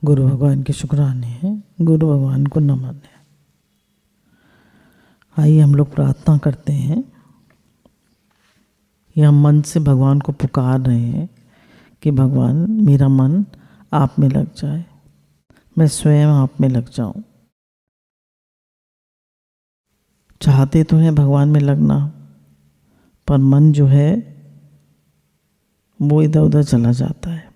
गुरु भगवान के शुक्राने हैं, गुरु भगवान को नमन है। आइए हम लोग प्रार्थना करते हैं। ये हम मन से भगवान को पुकार रहे हैं कि भगवान मेरा मन आप में लग जाए, मैं स्वयं आप में लग जाऊं। चाहते तो हैं भगवान में लगना, पर मन जो है वो इधर उधर चला जाता है।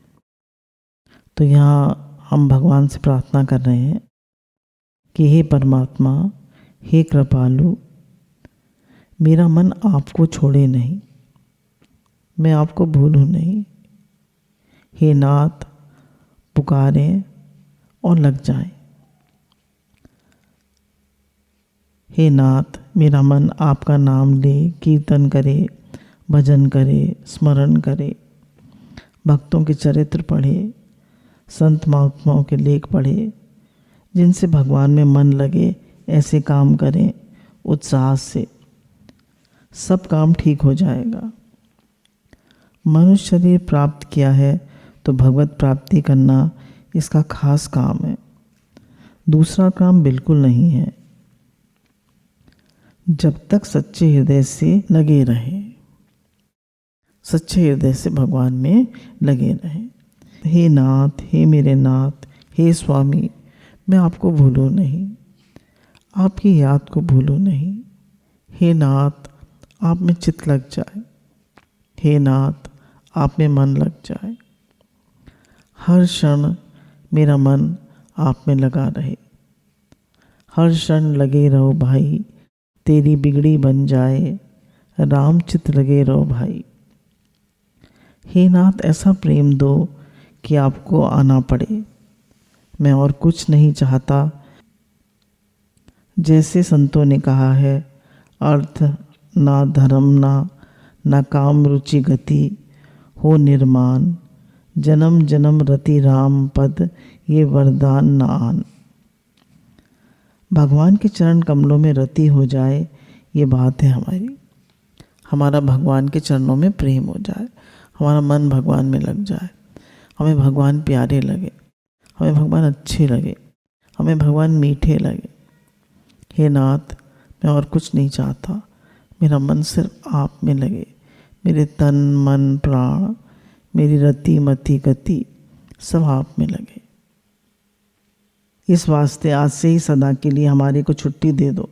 तो यहाँ हम भगवान से प्रार्थना कर रहे हैं कि हे परमात्मा, हे कृपालु, मेरा मन आपको छोड़े नहीं, मैं आपको भूलूं नहीं। हे नाथ, पुकारें और लग जाएं। हे नाथ, मेरा मन आपका नाम ले, कीर्तन करे, भजन करे, स्मरण करे, भक्तों के चरित्र पढ़े, संत महात्माओं के लेख पढ़े, जिनसे भगवान में मन लगे ऐसे काम करें उत्साह से, सब काम ठीक हो जाएगा। मनुष्य शरीर प्राप्त किया है तो भगवत प्राप्ति करना इसका खास काम है, दूसरा काम बिल्कुल नहीं है। जब तक सच्चे हृदय से लगे रहें, सच्चे हृदय से भगवान में लगे रहें। हे नाथ, हे मेरे नाथ, हे स्वामी, मैं आपको भूलूं नहीं, आपकी याद को भूलूं नहीं। हे नाथ, आप में चित्त लग जाए, हे नाथ, आप में मन लग जाए। हर क्षण मेरा मन आप में लगा रहे, हर क्षण लगे रहो भाई, तेरी बिगड़ी बन जाए, राम चित लगे रहो भाई। हे नाथ, ऐसा प्रेम दो कि आपको आना पड़े, मैं और कुछ नहीं चाहता। जैसे संतों ने कहा है, अर्थ ना धर्म ना काम रुचि गति, हो निर्माण, जन्म जन्म रति राम पद, ये वरदान न आन। भगवान के चरण कमलों में रति हो जाए, ये बात है हमारी। हमारा भगवान के चरणों में प्रेम हो जाए, हमारा मन भगवान में लग जाए, हमें भगवान प्यारे लगे, हमें भगवान अच्छे लगे, हमें भगवान मीठे लगे। हे नाथ, मैं और कुछ नहीं चाहता, मेरा मन सिर्फ आप में लगे, मेरे तन मन प्राण, मेरी रति मति गति सब आप में लगे। इस वास्ते आज से ही सदा के लिए हमारे को छुट्टी दे दो,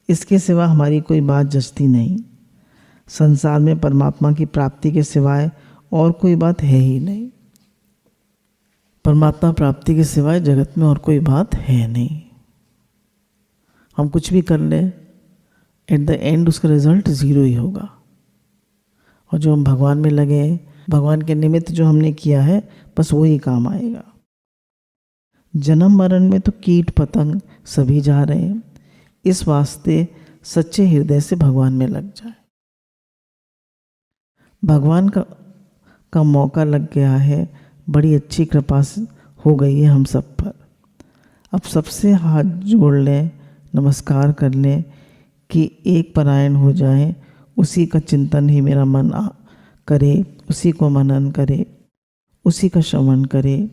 इसके सिवा हमारी कोई बात जचती नहीं। संसार में परमात्मा की प्राप्ति के सिवाय और कोई बात है ही नहीं। परमात्मा प्राप्ति के सिवाय जगत में और कोई बात है नहीं। हम कुछ भी कर ले, एट द एंड उसका रिजल्ट ज़ीरो ही होगा। और जो हम भगवान में लगे, भगवान के निमित्त जो हमने किया है, बस वही काम आएगा। जन्म मरण में तो कीट पतंग सभी जा रहे हैं, इस वास्ते सच्चे हृदय से भगवान में लग जाए। भगवान का मौका लग गया है, बड़ी अच्छी कृपा हो गई है हम सब पर। अब सबसे हाथ जोड़ लें, नमस्कार कर लें कि एक परायण हो जाए, उसी का चिंतन ही मेरा मन करे, उसी को मनन करे, उसी का श्रवण करे,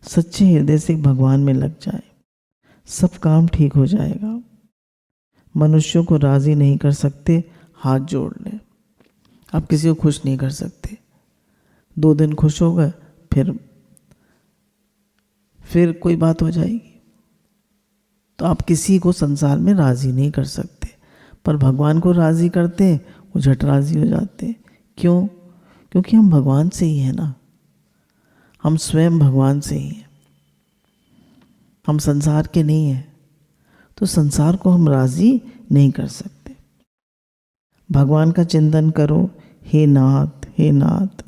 सच्चे हृदय से भगवान में लग जाए, सब काम ठीक हो जाएगा। मनुष्यों को राजी नहीं कर सकते, हाथ जोड़ लें। आप किसी को खुश नहीं कर सकते, 2 दिन खुश हो गए, फिर कोई बात हो जाएगी। तो आप किसी को संसार में राजी नहीं कर सकते, पर भगवान को राजी करते हैं, वो झट राजी हो जाते हैं। क्यों? क्योंकि हम भगवान से ही हैं ना, हम स्वयं भगवान से ही हैं, हम संसार के नहीं हैं। तो संसार को हम राजी नहीं कर सकते। भगवान का चिंतन करो, हे नाथ, हे नाथ,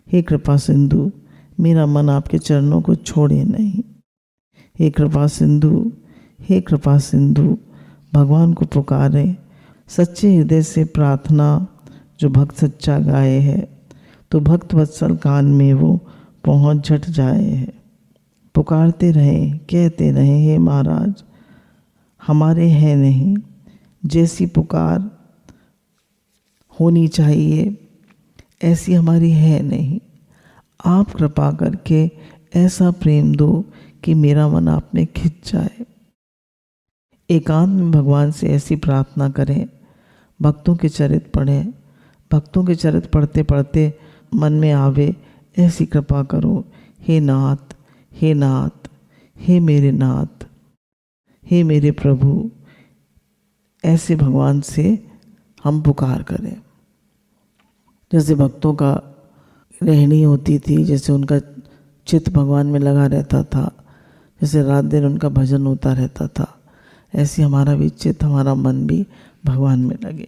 हे कृपा सिंधु, मेरा मन आपके चरणों को छोड़े नहीं। हे कृपा सिंधु, हे कृपा सिंधु, भगवान को पुकारे, सच्चे हृदय से प्रार्थना जो भक्त सच्चा गाए है, तो भक्त वत्सल कान में वो पहुँच झट जाए है। पुकारते रहें, कहते रहें, हे महाराज, हमारे हैं नहीं, जैसी पुकार होनी चाहिए ऐसी हमारी है नहीं। आप कृपा करके ऐसा प्रेम दो कि मेरा मन आप में खिंच जाए। एकांत में भगवान से ऐसी प्रार्थना करें, भक्तों के चरित्र पढ़ें, भक्तों के चरित्र पढ़ते पढ़ते मन में आवे ऐसी कृपा करो। हे नाथ, हे नाथ, हे मेरे नाथ, हे मेरे प्रभु, ऐसे भगवान से हम पुकार करें। जैसे भक्तों का रहनी होती थी, जैसे उनका चित्त भगवान में लगा रहता था, जैसे रात दिन उनका भजन होता रहता था, ऐसे हमारा भी चित्त, हमारा मन भी भगवान में लगे।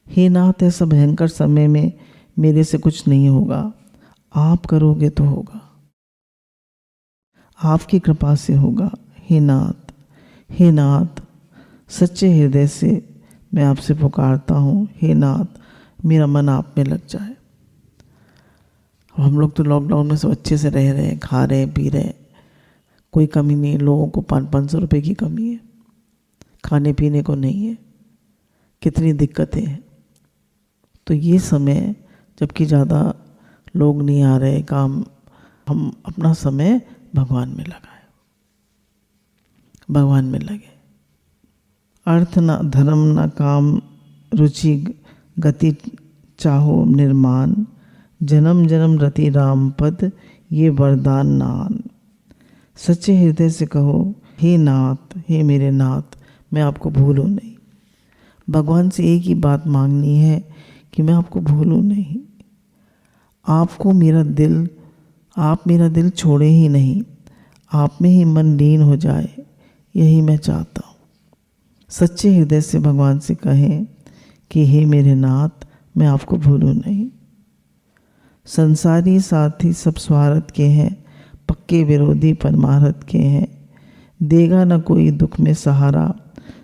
हे नाथ, ऐसा भयंकर समय में मेरे से कुछ नहीं होगा, आप करोगे तो होगा, आपकी कृपा से होगा। हे नाथ, हे नाथ, सच्चे हृदय से मैं आपसे पुकारता हूँ। हे नाथ, मेरा मन आप में लग जाए। हम लोग तो लॉकडाउन में सब अच्छे से रह रहे हैं, खा रहे हैं, पी रहे हैं, कोई कमी नहीं है। लोगों को 500 रुपये की कमी है, खाने पीने को नहीं है, कितनी दिक्कतें हैं। तो ये समय जबकि ज़्यादा लोग नहीं आ रहे काम, हम अपना समय भगवान में लगाए, भगवान में लगे। अर्थ न धर्म न काम रुचि गति चाहो निर्माण, जन्म जन्म रति राम पद ये वरदान नान। सच्चे हृदय से कहो, हे नाथ, हे मेरे नाथ, मैं आपको भूलूं नहीं। भगवान से एक ही बात मांगनी है कि मैं आपको भूलूं नहीं। आपको मेरा दिल, आप मेरा दिल छोड़े ही नहीं, आप में ही मन लीन हो जाए, यही मैं चाहता हूँ। सच्चे हृदय से भगवान से कहें कि हे मेरे नाथ, मैं आपको भूलूं नहीं। संसारी साथी सब स्वार्थ के हैं, पक्के विरोधी परमार्थ के हैं। देगा न कोई दुख में सहारा,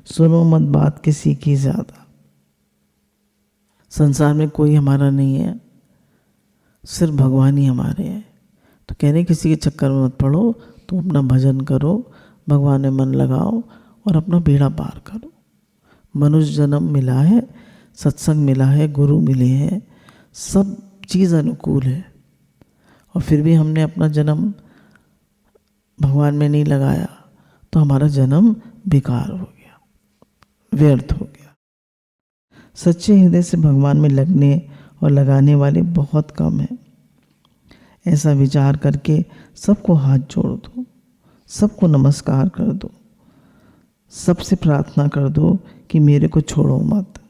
सुनो मत बात किसी की ज़्यादा। संसार में कोई हमारा नहीं है, सिर्फ भगवान ही हमारे हैं। तो कह रहे किसी के चक्कर में मत पड़ो, तुम अपना भजन करो, भगवान में मन लगाओ और अपना बेड़ा पार करो। मनुष्य जन्म मिला है, सत्संग मिला है, गुरु मिले हैं, सब चीज़ अनुकूल है, और फिर भी हमने अपना जन्म भगवान में नहीं लगाया तो हमारा जन्म बेकार हो गया, व्यर्थ हो गया। सच्चे हृदय से भगवान में लगने और लगाने वाले बहुत कम हैं। ऐसा विचार करके सबको हाथ जोड़ दो, सबको नमस्कार कर दो, सबसे प्रार्थना कर दो कि मेरे को छोड़ो मत।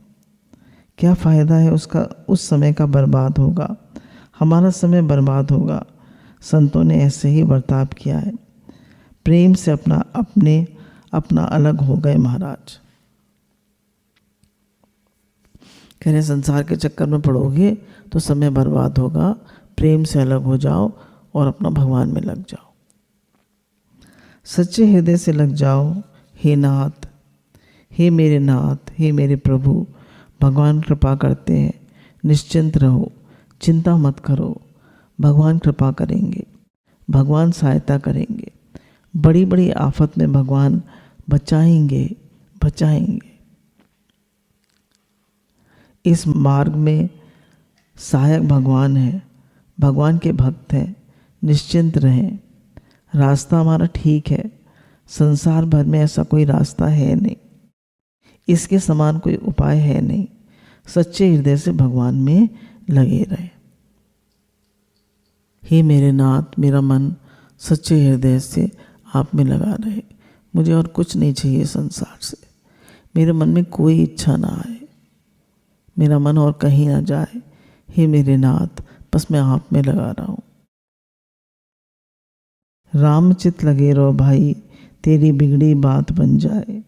क्या फ़ायदा है उसका, उस समय का बर्बाद होगा, हमारा समय बर्बाद होगा। संतों ने ऐसे ही बर्ताव किया है, प्रेम से अपना अलग हो गए महाराज। कह रहे संसार के चक्कर में पड़ोगे तो समय बर्बाद होगा, प्रेम से अलग हो जाओ और अपना भगवान में लग जाओ। सच्चे हृदय से लग जाओ। हे नाथ, हे मेरे नाथ, हे मेरे प्रभु, भगवान कृपा करते हैं, निश्चिंत रहो, चिंता मत करो। भगवान कृपा करेंगे, भगवान सहायता करेंगे, बड़ी बड़ी आफत में भगवान बचाएंगे, बचाएंगे। इस मार्ग में सहायक भगवान है, भगवान के भक्त हैं, निश्चिंत रहें। रास्ता हमारा ठीक है, संसार भर में ऐसा कोई रास्ता है नहीं, इसके समान कोई उपाय है नहीं। सच्चे हृदय से भगवान में लगे रहे। हे मेरे नाथ, मेरा मन सच्चे हृदय से आप में लगा रहे। मुझे और कुछ नहीं चाहिए संसार से, मेरे मन में कोई इच्छा ना आए, मेरा मन और कहीं ना जाए। हे मेरे नाथ, बस मैं आप में लगा रहा हूँ। रामचित लगे रहो भाई, तेरी बिगड़ी बात बन जाए।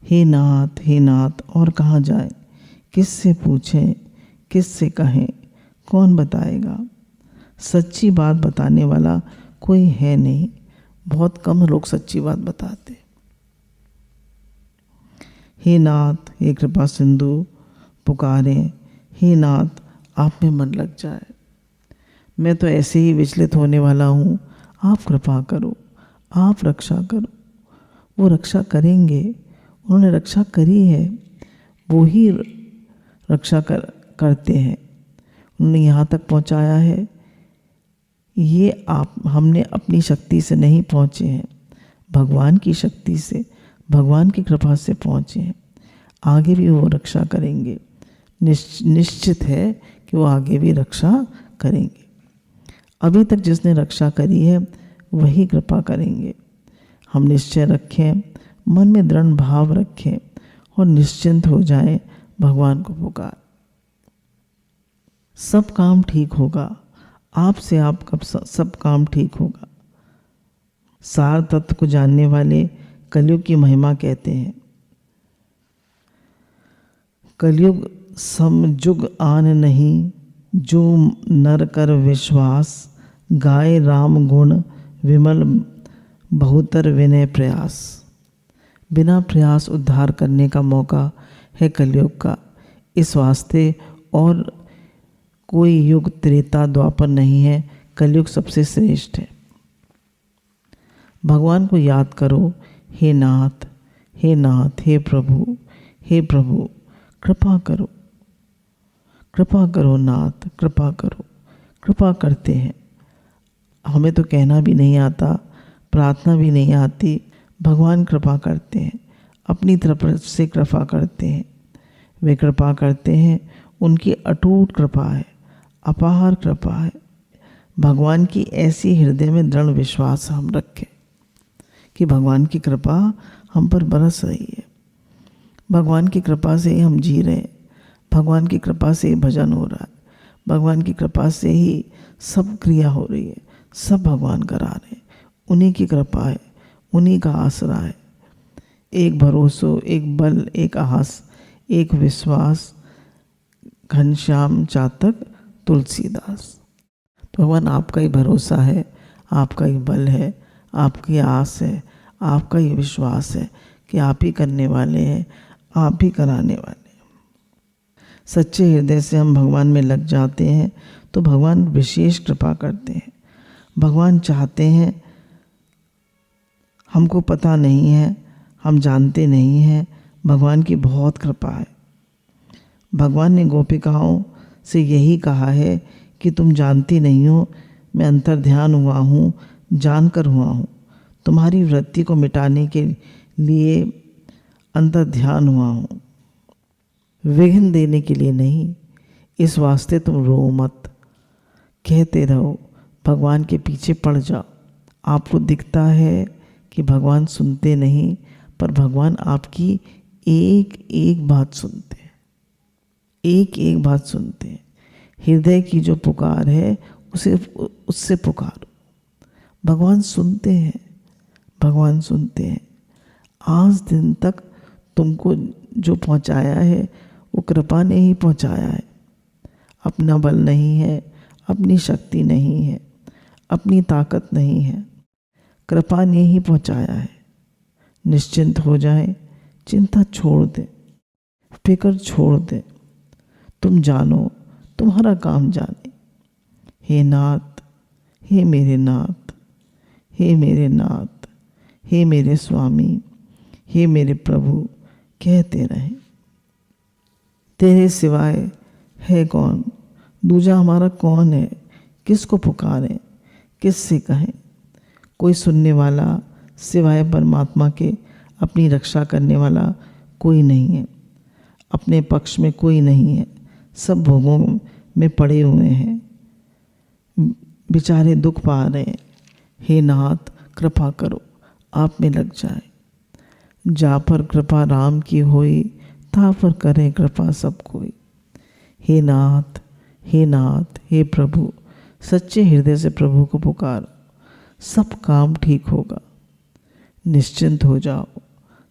हे नाथ, हे नाथ, और कहाँ जाए, किससे पूछें, किससे कहें, कौन बताएगा। सच्ची बात बताने वाला कोई है नहीं, बहुत कम लोग सच्ची बात बताते। हे नाथ, हे कृपा सिंधु, पुकारें, हे नाथ, आप में मन लग जाए। मैं तो ऐसे ही विचलित होने वाला हूँ, आप कृपा करो, आप रक्षा करो। वो रक्षा करेंगे, उन्होंने रक्षा करी है, वो ही रक्षा करते हैं। उन्होंने यहाँ तक पहुँचाया है, ये हमने अपनी शक्ति से नहीं पहुँचे हैं, भगवान की शक्ति से, भगवान की कृपा से पहुँचे हैं। आगे भी वो रक्षा करेंगे, निश्चित है कि वो आगे भी रक्षा करेंगे। अभी तक जिसने रक्षा करी है वही कृपा करेंगे। हम निश्चय रखें, मन में दृढ़ भाव रखें और निश्चिंत हो जाएं, भगवान को पुकार। सब काम ठीक होगा, आपसे आपका सब काम ठीक होगा। सार तत्व को जानने वाले कलयुग की महिमा कहते हैं। कलयुग समजुग आन नहीं, जो नर कर विश्वास, गाय राम गुण विमल बहुतर विनय प्रयास। बिना प्रयास उद्धार करने का मौका है कलयुग का। इस वास्ते और कोई युग त्रेता द्वापर नहीं है, कलयुग सबसे श्रेष्ठ है। भगवान को याद करो, हे नाथ, हे नाथ, हे प्रभु, हे प्रभु, कृपा करो, कृपा करो नाथ, कृपा करो। कृपा करते हैं। हमें तो कहना भी नहीं आता, प्रार्थना भी नहीं आती, भगवान कृपा करते हैं, अपनी तरफ से कृपा करते हैं। वे कृपा करते हैं, उनकी अटूट कृपा है, अपार कृपा है। भगवान की ऐसी हृदय में दृढ़ विश्वास हम रखें कि भगवान की कृपा हम पर बरस रही है, भगवान की कृपा से ही हम जी रहे हैं, भगवान की कृपा से ही भजन हो रहा है, भगवान की कृपा से ही सब क्रिया हो रही है, सब भगवान करा रहे हैं। उन्हीं की कृपा है, उन्हीं का आसरा है। एक भरोसो, एक बल, एक आस, एक विश्वास, घनश्याम चातक तुलसीदास। तो भगवान आपका ही भरोसा है, आपका ही बल है, आपकी आस है, आपका ही विश्वास है कि आप ही करने वाले हैं, आप ही कराने वाले हैं। सच्चे हृदय से हम भगवान में लग जाते हैं तो भगवान विशेष कृपा करते हैं। भगवान चाहते हैं, हमको पता नहीं है, हम जानते नहीं हैं, भगवान की बहुत कृपा है। भगवान ने गोपिकाओं से यही कहा है कि तुम जानती नहीं हो, मैं अंतर्ध्यान हुआ हूँ, जानकर हुआ हूँ। तुम्हारी वृत्ति को मिटाने के लिए अंतर्ध्यान हुआ हूँ, विघ्न देने के लिए नहीं। इस वास्ते तुम रो मत, कहते रहो, भगवान के पीछे पड़ जाओ। आपको दिखता है कि भगवान सुनते नहीं, पर भगवान आपकी एक एक बात सुनते हैं, एक एक बात सुनते हैं। हृदय की जो पुकार है उससे पुकारो, भगवान सुनते हैं, भगवान सुनते हैं। आज दिन तक तुमको जो पहुंचाया है वो कृपा ने ही पहुंचाया है। अपना बल नहीं है, अपनी शक्ति नहीं है, अपनी ताकत नहीं है, कृपा ने ही पहुंचाया है। निश्चिंत हो जाए, चिंता छोड़ दे, फिक्र छोड़ दे। तुम जानो, तुम्हारा काम जाने। हे नाथ, हे मेरे नाथ, हे मेरे नाथ, हे मेरे स्वामी, हे मेरे प्रभु, कहते रहें। तेरे सिवाय है कौन, दूजा हमारा कौन है, किसको पुकारें, किससे कहें। कोई सुनने वाला सिवाय परमात्मा के अपनी रक्षा करने वाला कोई नहीं है, अपने पक्ष में कोई नहीं है। सब भोगों में पड़े हुए हैं, बेचारे दुख पा रहे हैं। हे नाथ, कृपा करो, आप में लग जाए। जा पर कृपा राम की होई, ता पर करे कृपा सब कोई। हे नाथ, हे नाथ, हे प्रभु, सच्चे हृदय से प्रभु को पुकारो, सब काम ठीक होगा। निश्चिंत हो जाओ,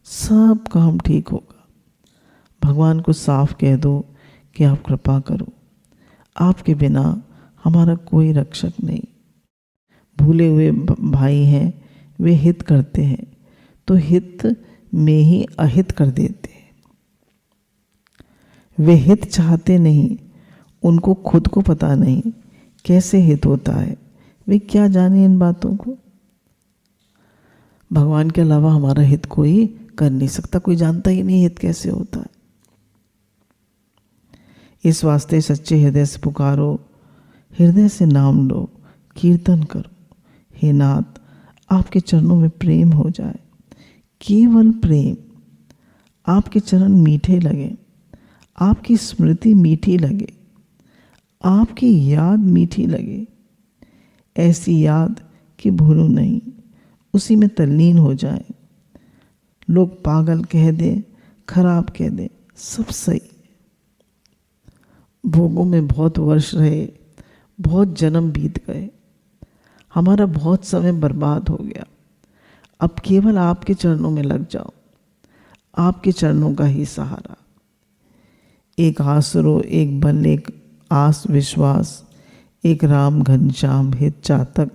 सब काम ठीक होगा। भगवान को साफ कह दो कि आप कृपा करो, आपके बिना हमारा कोई रक्षक नहीं। भूले हुए भाई हैं, वे हित करते हैं तो हित में ही अहित कर देते हैं। वे हित चाहते नहीं, उनको खुद को पता नहीं कैसे हित होता है, वे क्या जाने इन बातों को। भगवान के अलावा हमारा हित कोई कर नहीं सकता, कोई जानता ही नहीं हित कैसे होता है। इस वास्ते सच्चे हृदय से पुकारो, हृदय से नाम लो, कीर्तन करो। हे नाथ, आपके चरणों में प्रेम हो जाए, केवल प्रेम। आपके चरण मीठे लगे, आपकी स्मृति मीठी लगे, आपकी याद मीठी लगे। ऐसी याद कि भूलूं नहीं, उसी में तल्लीन हो जाए। लोग पागल कह दें, खराब कह दें, सब सही। भोगों में बहुत वर्ष रहे, बहुत जन्म बीत गए, हमारा बहुत समय बर्बाद हो गया। अब केवल आपके चरणों में लग जाओ, आपके चरणों का ही सहारा। एक आसरो, एक बल, एक आस विश्वास, एक राम घनश्याम हित चातक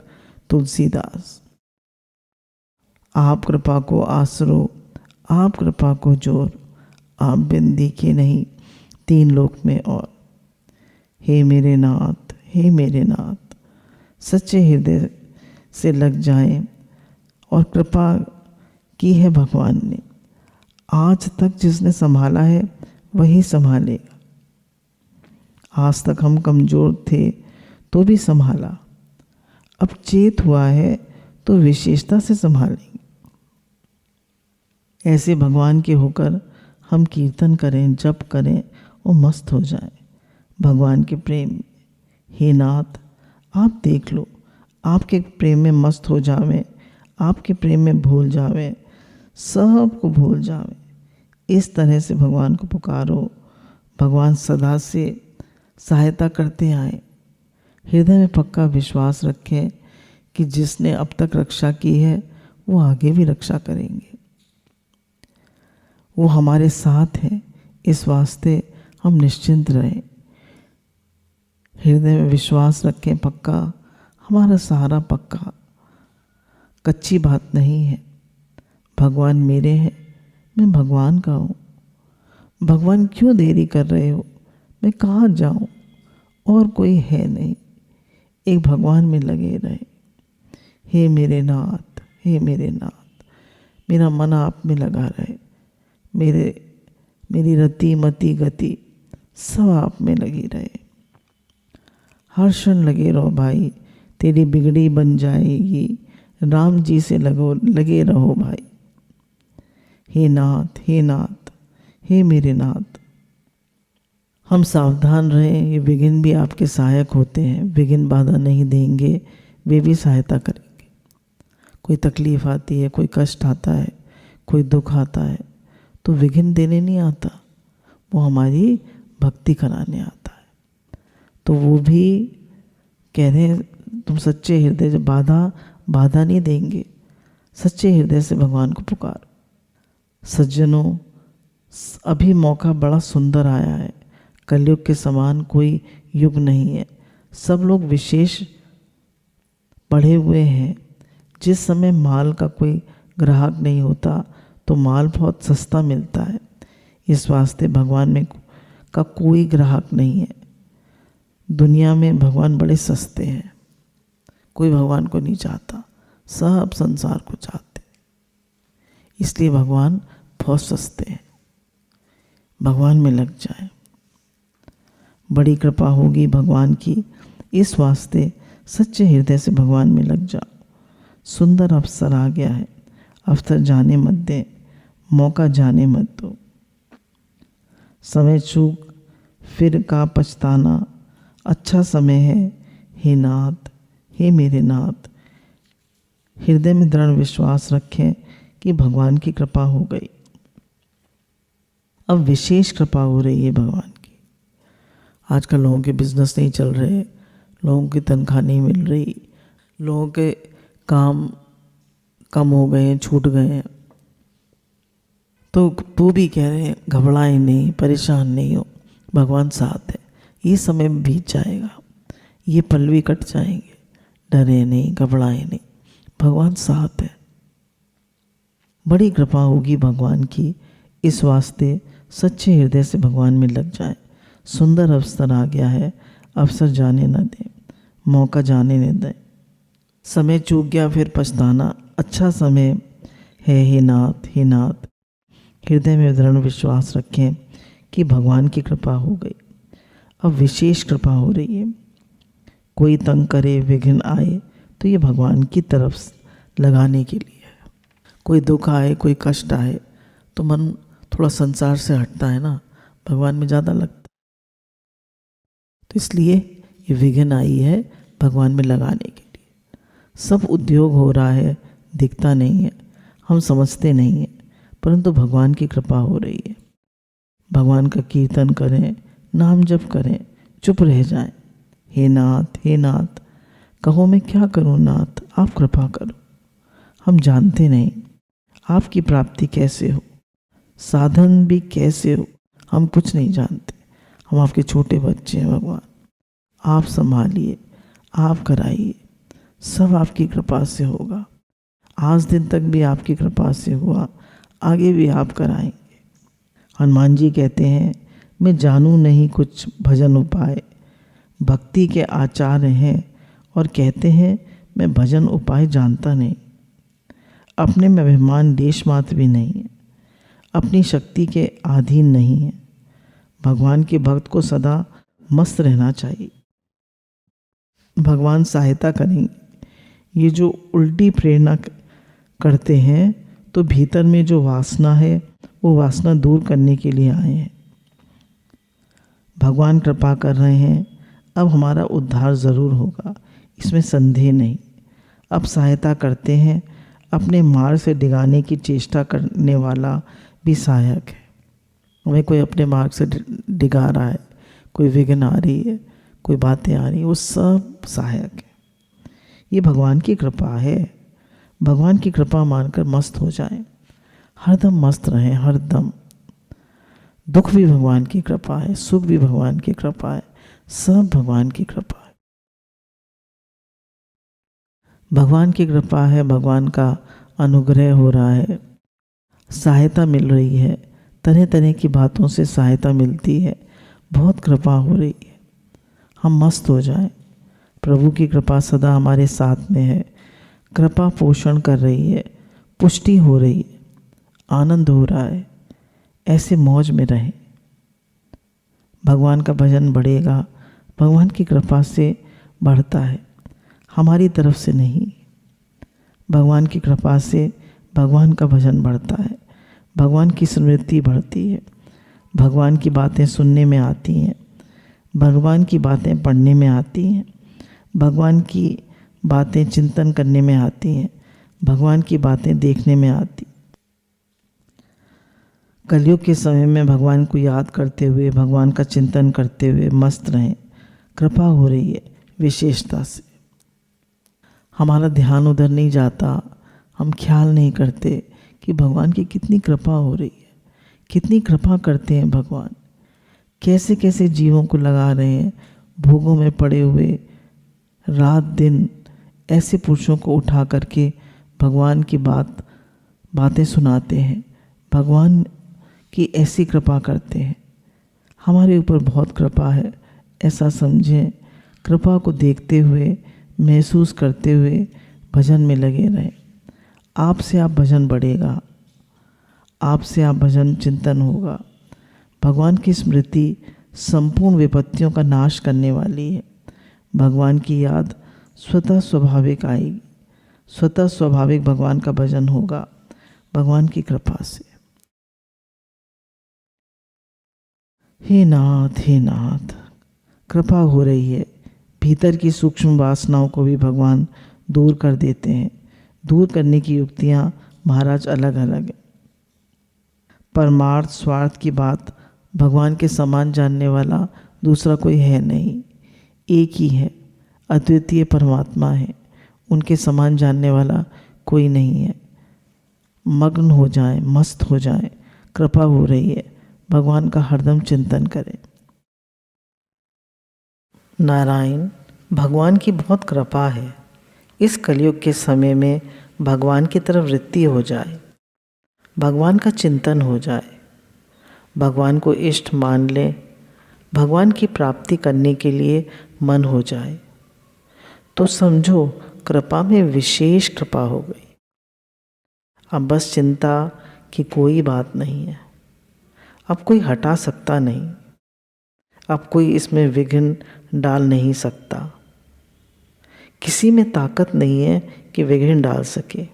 तुलसीदास। आप कृपा को आसरो, आप कृपा को जोर, आप बिन दिखे नहीं तीन लोक में और। हे मेरे नाथ, हे मेरे नाथ, सच्चे हृदय से लग जाएं। और कृपा की है भगवान ने, आज तक जिसने संभाला है वही संभालेगा। आज तक हम कमज़ोर थे तो भी संभाला, अब चेत हुआ है तो विशेषता से संभालेंगे। ऐसे भगवान के होकर हम कीर्तन करें, जप करें और मस्त हो जाएं भगवान के प्रेम में। हे नाथ, आप देख लो, आपके प्रेम में मस्त हो जावें, आपके प्रेम में भूल जावें, सब को भूल जावें। इस तरह से भगवान को पुकारो। भगवान सदा से सहायता करते आए। हृदय में पक्का विश्वास रखें कि जिसने अब तक रक्षा की है वो आगे भी रक्षा करेंगे। वो हमारे साथ हैं, इस वास्ते हम निश्चिंत रहें। हृदय में विश्वास रखें पक्का, हमारा सहारा पक्का, कच्ची बात नहीं है। भगवान मेरे हैं, मैं भगवान का हूँ। भगवान क्यों देरी कर रहे हो, मैं कहाँ जाऊँ, और कोई है नहीं, एक भगवान में लगे रहे। हे मेरे नाथ, हे मेरे नाथ, मेरा मन आप में लगा रहे। मेरी रति मति गति सब आप में लगी रहे। हर क्षण लगे रहो भाई, तेरी बिगड़ी बन जाएगी। राम जी से लगे रहो भाई। हे नाथ, हे नाथ, हे मेरे नाथ, हम सावधान रहें। ये विघ्न भी आपके सहायक होते हैं, विघ्न बाधा नहीं देंगे, वे भी सहायता करेंगे। कोई तकलीफ आती है, कोई कष्ट आता है, कोई दुख आता है, तो विघ्न देने नहीं आता, वो हमारी भक्ति कराने आता है। तो वो भी कह रहे हैं तुम सच्चे हृदय से बाधा नहीं देंगे। सच्चे हृदय से भगवान को पुकारो। सज्जनों, अभी मौका बड़ा सुंदर आया है। कलयुग के समान कोई युग नहीं है। सब लोग विशेष पढ़े हुए हैं। जिस समय माल का कोई ग्राहक नहीं होता तो माल बहुत सस्ता मिलता है। इस वास्ते भगवान में का कोई ग्राहक नहीं है। दुनिया में भगवान बड़े सस्ते हैं, कोई भगवान को नहीं चाहता, सब संसार को चाहते, इसलिए भगवान बहुत सस्ते हैं। भगवान में लग जाए, बड़ी कृपा होगी भगवान की। इस वास्ते सच्चे हृदय से भगवान में लग जाओ। सुंदर अवसर आ गया है, अवसर जाने मत दे, मौका जाने मत दो। समय चूक फिर का पछताना, अच्छा समय है। हे नाथ, हे मेरे नाथ, हृदय में दृढ़ विश्वास रखें कि भगवान की कृपा हो गई। अब विशेष कृपा हो रही है भगवान की। आजकल लोगों के बिजनेस नहीं चल रहे, लोगों की तनख्वाह नहीं मिल रही, लोगों के काम कम हो गए हैं, छूट गए हैं, तो वो भी कह रहे हैं घबराए नहीं, परेशान नहीं हो, भगवान साथ है। ये समय बीत जाएगा, ये पल भी कट जाएंगे, डरे नहीं, घबराए नहीं, भगवान साथ है। बड़ी कृपा होगी भगवान की। इस वास्ते सच्चे हृदय से भगवान में लग जाए। सुंदर अवसर आ गया है, अवसर जाने न दें, मौका जाने न दें। समय चूक गया फिर पछताना, अच्छा समय है। हे नाथ, हे नाथ, हृदय में दृढ़ विश्वास रखें कि भगवान की कृपा हो गई। अब विशेष कृपा हो रही है। कोई तंग करे, विघ्न आए, तो ये भगवान की तरफ लगाने के लिए है। कोई दुख आए, कोई कष्ट आए, तो मन थोड़ा संसार से हटता है ना, भगवान में ज़्यादा लगता है। तो इसलिए ये विघ्न आई है भगवान में लगाने के लिए। सब उद्योग हो रहा है, दिखता नहीं है, हम समझते नहीं हैं, परंतु भगवान की कृपा हो रही है। भगवान का कीर्तन करें, नाम जप करें, चुप रह जाएं। हे नाथ, हे नाथ, कहो मैं क्या करूं नाथ, आप कृपा करो। हम जानते नहीं आपकी प्राप्ति कैसे हो, साधन भी कैसे हो, हम कुछ नहीं जानते। हम आपके छोटे बच्चे हैं भगवान, आप संभालिए, आप कराइए, सब आपकी कृपा से होगा। आज दिन तक भी आपकी कृपा से हुआ, आगे भी आप कराएंगे। हनुमान जी कहते हैं, मैं जानू नहीं कुछ भजन उपाय, भक्ति के आचार्य हैं और कहते हैं मैं भजन उपाय जानता नहीं। अपने में अभिमान लेश मात्र भी नहीं है, अपनी शक्ति के अधीन नहीं है। भगवान के भक्त को सदा मस्त रहना चाहिए। भगवान सहायता करेंगे। ये जो उल्टी प्रेरणा करते हैं, तो भीतर में जो वासना है वो वासना दूर करने के लिए आए हैं। भगवान कृपा कर रहे हैं, अब हमारा उद्धार ज़रूर होगा, इसमें संदेह नहीं। अब सहायता करते हैं, अपने मार्ग से डिगाने की चेष्टा करने वाला भी सहायक है। हमें कोई अपने मार्ग से डिगा रहा है, कोई विघ्न आ रही है, कोई बातें आ रही है, वो सब सहायक है। ये भगवान की कृपा है। भगवान की कृपा मानकर मस्त हो जाएं, हरदम मस्त रहें, हरदम। दुख भी भगवान की कृपा है, सुख भी भगवान की कृपा है, सब भगवान की कृपा है। भगवान की कृपा है, भगवान का अनुग्रह हो रहा है, सहायता मिल रही है, तरह तरह की बातों से सहायता मिलती है, बहुत कृपा हो रही है। हम मस्त हो जाएं। प्रभु की कृपा सदा हमारे साथ में है, कृपा पोषण कर रही है, पुष्टि हो रही है, आनंद हो रहा है। ऐसे मौज में रहें। भगवान का भजन बढ़ेगा, भगवान की कृपा से बढ़ता है, हमारी तरफ से नहीं। भगवान की कृपा से भगवान का भजन बढ़ता है, भगवान की स्मृति बढ़ती है, भगवान की बातें सुनने में आती हैं, भगवान की बातें पढ़ने में आती हैं, भगवान की बातें चिंतन करने में आती हैं, भगवान की बातें देखने में आती। कलयुग के समय में भगवान को याद करते हुए, भगवान का चिंतन करते हुए मस्त रहें। कृपा हो रही है विशेषता से। हमारा ध्यान उधर नहीं जाता, हम ख्याल नहीं करते कि भगवान की कितनी कृपा हो रही है, कितनी कृपा करते हैं भगवान, कैसे कैसे जीवों को लगा रहे हैं, भोगों में पड़े हुए रात दिन ऐसे पुरुषों को उठा करके भगवान की बातें सुनाते हैं, भगवान की ऐसी कृपा करते हैं। हमारे ऊपर बहुत कृपा है, ऐसा समझें। कृपा को देखते हुए, महसूस करते हुए भजन में लगे रहें। आपसे आप भजन बढ़ेगा, आपसे आप भजन चिंतन होगा। भगवान की स्मृति संपूर्ण विपत्तियों का नाश करने वाली है। भगवान की याद स्वतः स्वाभाविक आएगी, स्वतः स्वाभाविक भगवान का भजन होगा, भगवान की कृपा से। हे नाथ, हे नाथ, कृपा हो रही है। भीतर की सूक्ष्म वासनाओं को भी भगवान दूर कर देते हैं। दूर करने की युक्तियाँ महाराज अलग अलग हैं। परमार्थ स्वार्थ की बात भगवान के समान जानने वाला दूसरा कोई है नहीं, एक ही है, अद्वितीय परमात्मा है। उनके समान जानने वाला कोई नहीं है। मग्न हो जाएं, मस्त हो जाएं, कृपा हो रही है, भगवान का हरदम चिंतन करें। नारायण, भगवान की बहुत कृपा है। इस कलयुग के समय में भगवान की तरफ वृत्ति हो जाए, भगवान का चिंतन हो जाए, भगवान को इष्ट मान ले, भगवान की प्राप्ति करने के लिए मन हो जाए, तो समझो कृपा में विशेष कृपा हो गई। अब बस चिंता की कोई बात नहीं है। अब कोई हटा सकता नहीं, अब कोई इसमें विघ्न डाल नहीं सकता। किसी में ताकत नहीं है कि विघ्न डाल सके।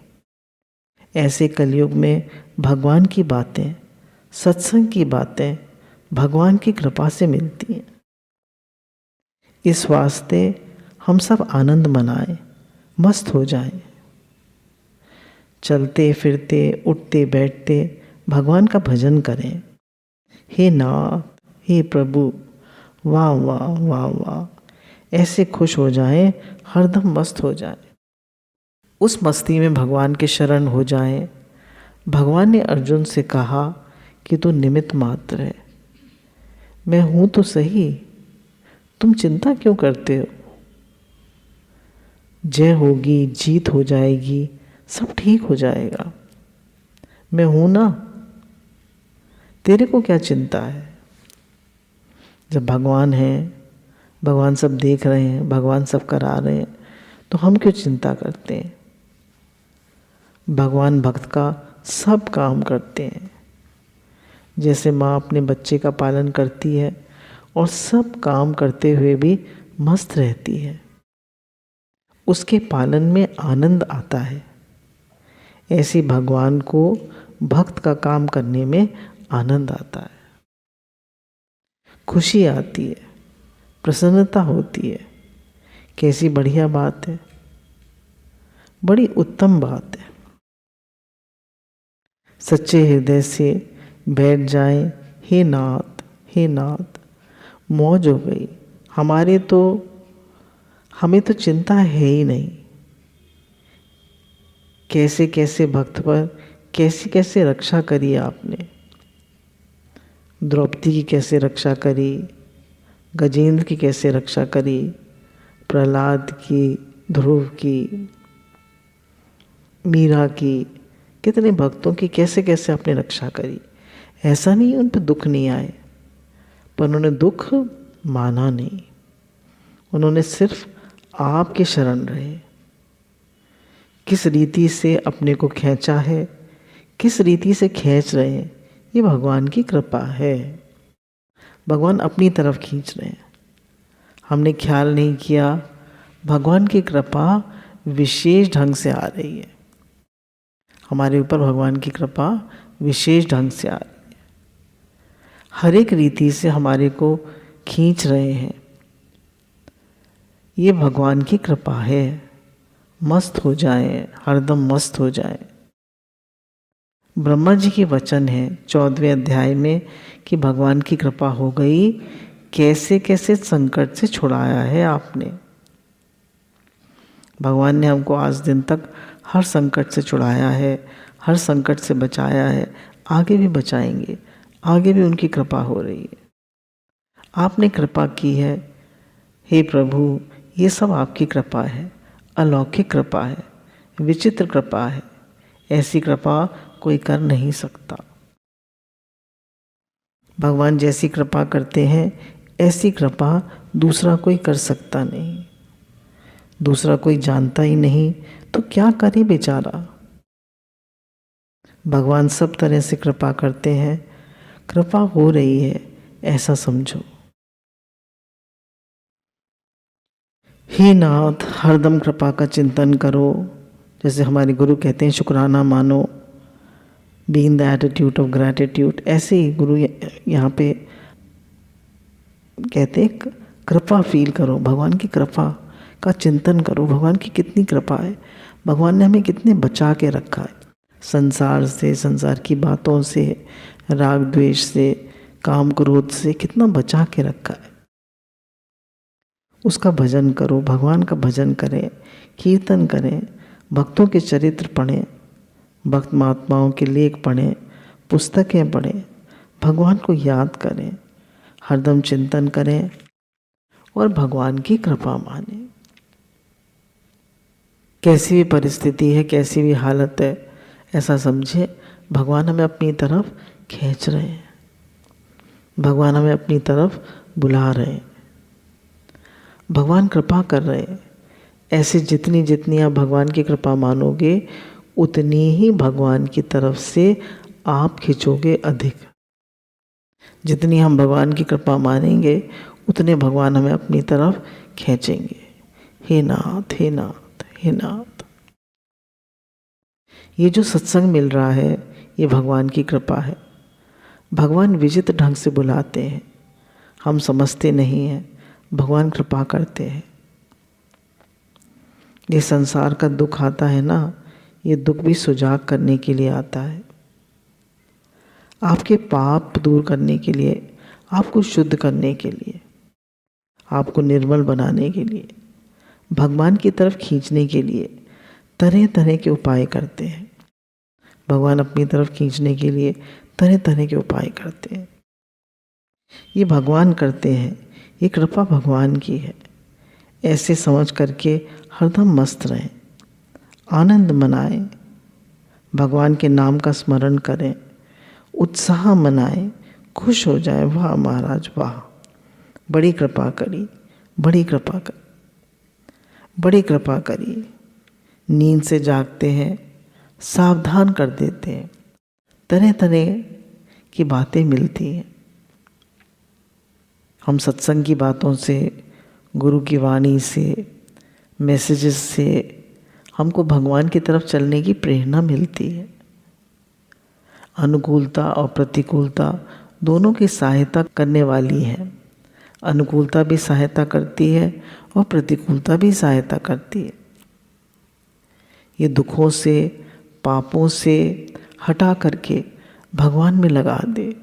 ऐसे कलयुग में भगवान की बातें, सत्संग की बातें भगवान की कृपा से मिलती हैं। इस वास्ते हम सब आनंद मनाएं, मस्त हो जाएं। चलते फिरते उठते बैठते भगवान का भजन करें। हे नाथ, हे प्रभु, वाह वाह वाह वाह, ऐसे खुश हो जाएं, हरदम मस्त हो जाएं। उस मस्ती में भगवान के शरण हो जाएं। भगवान ने अर्जुन से कहा कि तू निमित्त मात्र है, मैं हूं तो सही, तुम चिंता क्यों करते हो? जय होगी, जीत हो जाएगी, सब ठीक हो जाएगा। मैं हूं ना, तेरे को क्या चिंता है? जब भगवान है, भगवान सब देख रहे हैं, भगवान सब करा रहे हैं, तो हम क्यों चिंता करते हैं? भगवान भक्त का सब काम करते हैं। जैसे माँ अपने बच्चे का पालन करती है और सब काम करते हुए भी मस्त रहती है, उसके पालन में आनंद आता है। ऐसे भगवान को भक्त का काम करने में आनंद आता है, खुशी आती है, प्रसन्नता होती है। कैसी बढ़िया बात है, बड़ी उत्तम बात है। सच्चे हृदय से बैठ जाए, हे नाथ, हे नाथ, मौज हो गई। हमें तो चिंता है ही नहीं। कैसे कैसे भक्त पर कैसी कैसे रक्षा करी आपने। द्रौपदी की कैसे रक्षा करी, गजेंद्र की कैसे रक्षा करी, प्रहलाद की, ध्रुव की, मीरा की, कितने भक्तों की कैसे कैसे आपने रक्षा करी। ऐसा नहीं उन पर दुख नहीं आए, पर उन्होंने दुख माना नहीं। उन्होंने सिर्फ आपके शरण रहे। किस रीति से अपने को खींचा है, किस रीति से खींच रहे हैं, ये भगवान की कृपा है। भगवान अपनी तरफ खींच रहे हैं, हमने ख्याल नहीं किया। भगवान की कृपा विशेष ढंग से आ रही है हमारे ऊपर। भगवान की कृपा विशेष ढंग से आ रही है, हर एक रीति से हमारे को खींच रहे हैं। ये भगवान की कृपा है। मस्त हो जाए, हरदम मस्त हो जाए। ब्रह्मा जी के वचन है 14वें अध्याय में कि भगवान की कृपा हो गई, कैसे कैसे संकट से छुड़ाया है आपने। भगवान ने हमको आज दिन तक हर संकट से छुड़ाया है, हर संकट से बचाया है, आगे भी बचाएंगे, आगे भी उनकी कृपा हो रही है। आपने कृपा की है, हे प्रभु, ये सब आपकी कृपा है, अलौकिक कृपा है, विचित्र कृपा है। ऐसी कृपा कोई कर नहीं सकता। भगवान जैसी कृपा करते हैं, ऐसी कृपा दूसरा कोई कर सकता नहीं। दूसरा कोई जानता ही नहीं तो क्या करे बेचारा। भगवान सब तरह से कृपा करते हैं, कृपा हो रही है ऐसा समझो। हे नाथ, हरदम कृपा का चिंतन करो। जैसे हमारे गुरु कहते हैं, शुक्राना मानो, be in the attitude of gratitude. ऐसे ही गुरु यहाँ पे कहते हैं, कृपा फील करो, भगवान की कृपा का चिंतन करो। भगवान की कितनी कृपा है, भगवान ने हमें कितने बचा के रखा है संसार से, संसार की बातों से, राग द्वेष से, काम क्रोध से, कितना बचा के रखा है। उसका भजन करो, भगवान का भजन करें, कीर्तन करें, भक्तों के चरित्र पढ़ें, भक्त महात्माओं के लेख पढ़ें, पुस्तकें पढ़ें, भगवान को याद करें, हरदम चिंतन करें और भगवान की कृपा मानें। कैसी भी परिस्थिति है, कैसी भी हालत है, ऐसा समझे भगवान हमें अपनी तरफ खींच रहे हैं, भगवान हमें अपनी तरफ बुला रहे हैं, भगवान कृपा कर रहे हैं। ऐसे जितनी जितनी आप भगवान की कृपा मानोगे, उतनी ही भगवान की तरफ से आप खींचोगे अधिक। जितनी हम भगवान की कृपा मानेंगे, उतने भगवान हमें अपनी तरफ खींचेंगे। हे नाथ, हे नाथ, हे नाथ। ये जो सत्संग मिल रहा है ये भगवान की कृपा है। भगवान विचित्र ढंग से बुलाते हैं, हम समझते नहीं हैं, भगवान कृपा करते हैं। ये संसार का दुख आता है ना, ये दुख भी सुजाग करने के लिए आता है, आपके पाप दूर करने के लिए, आपको शुद्ध करने के लिए, आपको निर्मल बनाने के लिए, भगवान की तरफ खींचने के लिए तरह तरह के उपाय करते हैं। भगवान अपनी तरफ खींचने के लिए तरह तरह के उपाय करते हैं। ये भगवान करते हैं, ये कृपा भगवान की है। ऐसे समझ करके हरदम मस्त रहें, आनंद मनाएं, भगवान के नाम का स्मरण करें, उत्साह मनाएं, खुश हो जाए, वाह महाराज वाह, बड़ी कृपा करी, बड़ी कृपा करी, बड़ी कृपा करी। नींद से जागते हैं, सावधान कर देते हैं, तरह तरह की बातें मिलती हैं। हम सत्संग की बातों से, गुरु की वाणी से, मैसेजेस से हमको भगवान की तरफ चलने की प्रेरणा मिलती है। अनुकूलता और प्रतिकूलता दोनों की सहायता करने वाली है। अनुकूलता भी सहायता करती है और प्रतिकूलता भी सहायता करती है। ये दुखों से, पापों से हटा करके भगवान में लगा दे।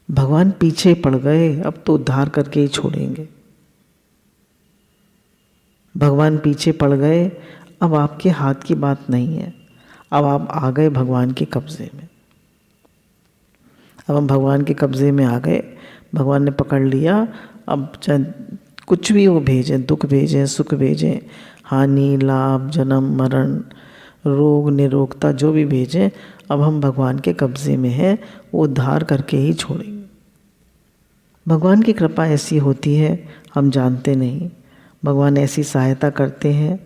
भगवान पीछे पड़ गए, अब तो उद्धार करके ही छोड़ेंगे। भगवान पीछे पड़ गए, अब आपके हाथ की बात नहीं है, अब आप आ गए भगवान के कब्जे में। अब हम भगवान के कब्जे में आ गए, भगवान ने पकड़ लिया। अब चाहे कुछ भी वो भेजें, दुख भेजें, सुख भेजें, हानि, लाभ, जन्म, मरण, रोग, निरोगता, जो भी भेजें, अब हम भगवान के कब्जे में हैं, वो उद्धार करके ही छोड़ेंगे। भगवान की कृपा ऐसी होती है, हम जानते नहीं। भगवान ऐसी सहायता करते हैं।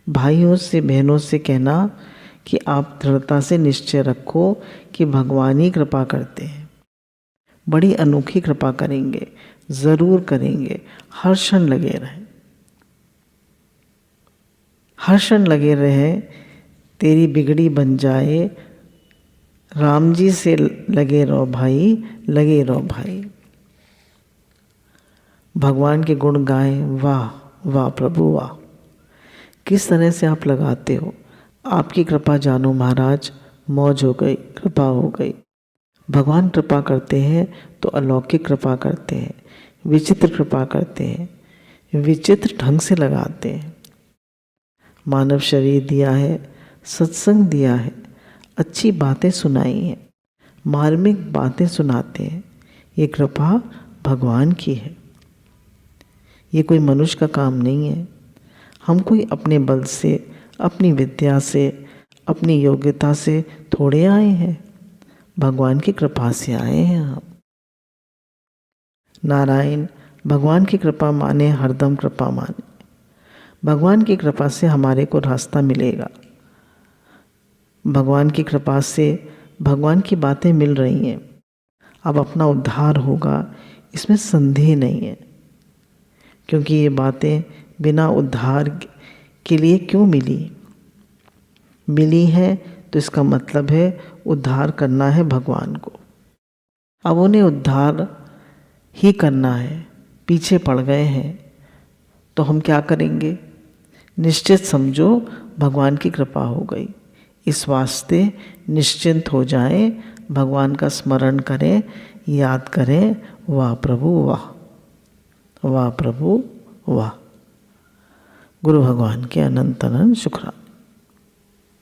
भाइयों से, बहनों से कहना कि आप दृढ़ता से निश्चय रखो कि भगवान ही कृपा करते हैं, बड़ी अनोखी कृपा करेंगे, ज़रूर करेंगे। हर क्षण लगे रहें, हर क्षण लगे रहें, तेरी बिगड़ी बन जाए, राम जी से लगे रहो भाई, लगे रहो भाई। भगवान के गुण गाएं, वाह वाह प्रभु वाह। किस तरह से आप लगाते हो, आपकी कृपा जानो महाराज, मौज हो गई, कृपा हो गई। भगवान कृपा करते हैं तो अलौकिक कृपा करते हैं, विचित्र कृपा करते हैं, विचित्र ढंग से लगाते हैं। मानव शरीर दिया है, सत्संग दिया है, अच्छी बातें सुनाई हैं, मार्मिक बातें सुनाते हैं। ये कृपा भगवान की है, ये कोई मनुष्य का काम नहीं है। हम कोई अपने बल से, अपनी विद्या से, अपनी योग्यता से थोड़े आए हैं, भगवान की कृपा से आए हैं हम। नारायण, भगवान की कृपा माने, हरदम कृपा माने। भगवान की कृपा से हमारे को रास्ता मिलेगा। भगवान की कृपा से भगवान की बातें मिल रही हैं, अब अपना उद्धार होगा, इसमें संदेह नहीं है। क्योंकि ये बातें बिना उद्धार के लिए क्यों मिली है, तो इसका मतलब है उद्धार करना है भगवान को। अब उन्हें उद्धार ही करना है, पीछे पड़ गए हैं, तो हम क्या करेंगे? निश्चित समझो भगवान की कृपा हो गई। इस वास्ते निश्चिंत हो जाएं, भगवान का स्मरण करें, याद करें, वाह प्रभु वाह, वाह प्रभु वाह। गुरु भगवान के अनंत अनंत शुक्राना।